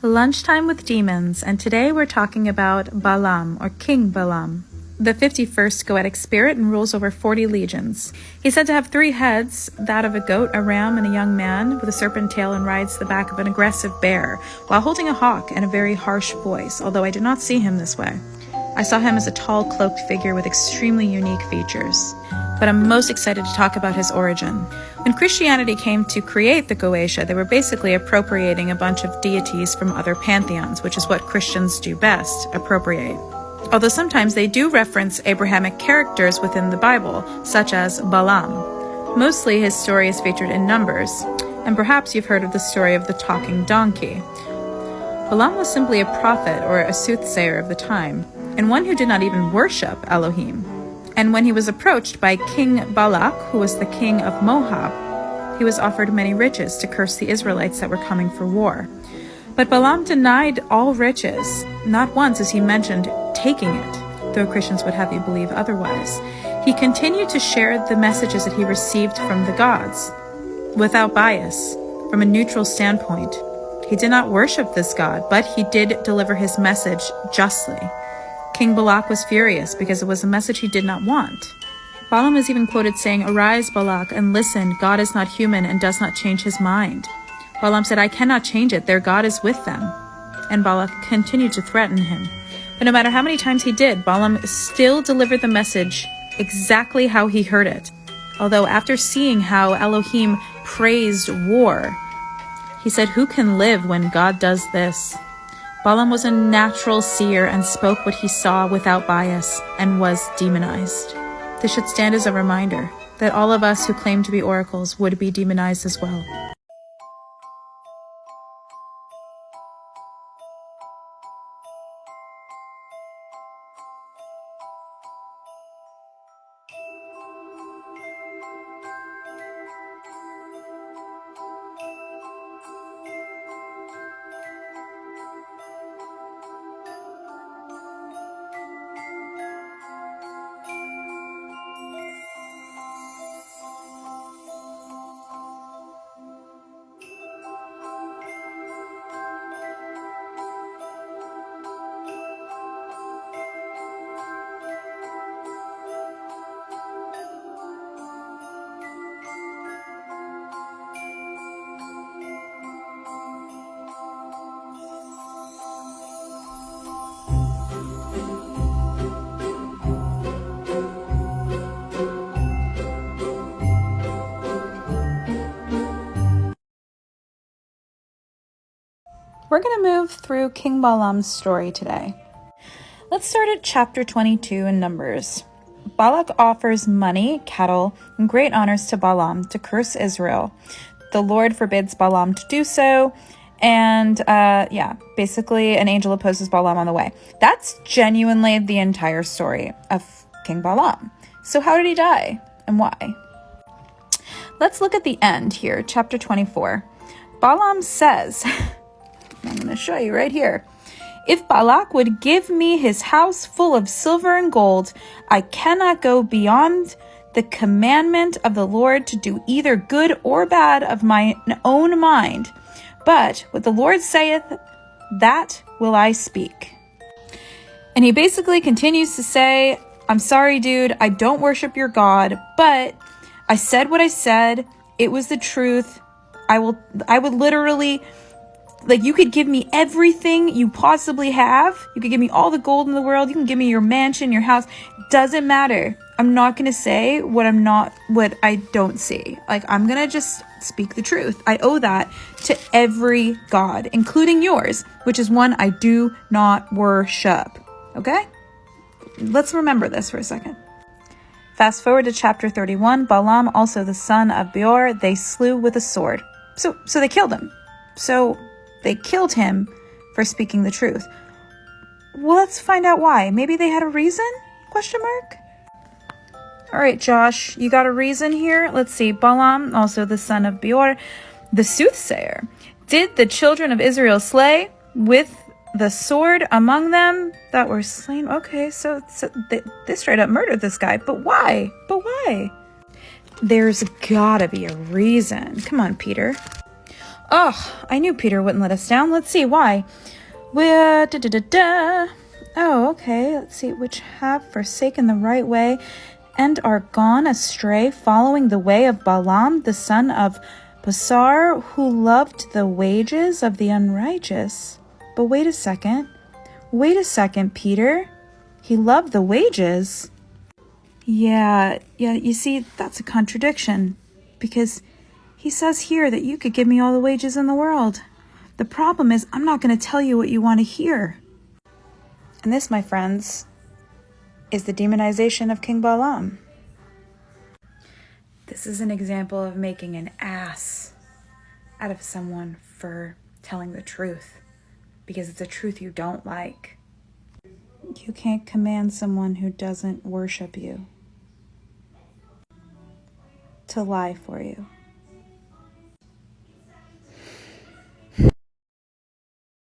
Lunchtime with Demons, and today we're talking about Balam, or King Balam, the 51st goetic spirit and rules over 40 legions. He's said to have 3 heads, that of a goat, a ram, and a young man with a serpent tail, and rides the back of an aggressive bear, while holding a hawk and a very harsh voice, although I do not see him this way. I saw him as a tall, cloaked figure with extremely unique features. But I'm most excited to talk about his origin. When Christianity came to create the Goetia, they were basically appropriating a bunch of deities from other pantheons, which is what Christians do best, appropriate. Although sometimes they do reference Abrahamic characters within the Bible, such as Balam. Mostly his story is featured in Numbers, and perhaps you've heard of the story of the talking donkey. Balam was simply a prophet or a soothsayer of the time, and one who did not even worship Elohim. And when he was approached by King Balak, who was the king of Moab, he was offered many riches to curse the Israelites that were coming for war. But Balam denied all riches. Not once is he mentioned taking it, though Christians would have you believe otherwise. He continued to share the messages that he received from the gods, without bias, from a neutral standpoint. He did not worship this god, but he did deliver his message justly. King Balak was furious because it was a message he did not want. Balam is even quoted saying, "Arise, Balak, and listen. God is not human and does not change his mind." Balam said, "I cannot change it. Their God is with them." And Balak continued to threaten him. But no matter how many times he did, Balam still delivered the message exactly how he heard it. Although after seeing how Elohim praised war, he said, "Who can live when God does this?" Balam was a natural seer and spoke what he saw without bias and was demonized. This should stand as a reminder that all of us who claim to be oracles would be demonized as well. We're going to move through King Balam's story today. Let's start at chapter 22 in Numbers. Balak offers money, cattle, and great honors to Balam to curse Israel. The Lord forbids Balam to do so, and basically an angel opposes Balam on the way. That's genuinely the entire story of King Balam. So how did he die, and why? Let's look at the end here, chapter 24. Balam says... I'm going to show you right here. "If Balak would give me his house full of silver and gold, I cannot go beyond the commandment of the Lord to do either good or bad of my own mind. But what the Lord saith, that will I speak." And he basically continues to say, "I'm sorry, dude, I don't worship your God, but I said what I said. It was the truth. I would literally... Like, you could give me everything you possibly have. You could give me all the gold in the world. You can give me your mansion, your house. Doesn't matter. I'm not going to say what I don't see. Like, I'm going to just speak the truth. I owe that to every god, including yours, which is one I do not worship." Okay? Let's remember this for a second. Fast forward to chapter 31. Balam, also the son of Beor, they slew with a sword. So they killed him. So... they killed him for speaking the truth. Well, let's find out why. Maybe they had a reason? Question mark? All right, Josh, you got a reason here? Let's see. Balam, also the son of Beor, the soothsayer. "Did the children of Israel slay with the sword among them that were slain?" Okay, so they straight up murdered this guy. But why? There's gotta be a reason. Come on, Peter. Oh, I knew Peter wouldn't let us down. Let's see, why? Oh, okay, let's see. Which have forsaken the right way and are gone astray, following the way of Balam, the son of Basar, who loved the wages of the unrighteous. But wait a second, Peter. He loved the wages. Yeah, you see, that's a contradiction, because he says here that you could give me all the wages in the world. The problem is, I'm not going to tell you what you want to hear. And this, my friends, is the demonization of King Balam. This is an example of making an ass out of someone for telling the truth, because it's a truth you don't like. You can't command someone who doesn't worship you to lie for you.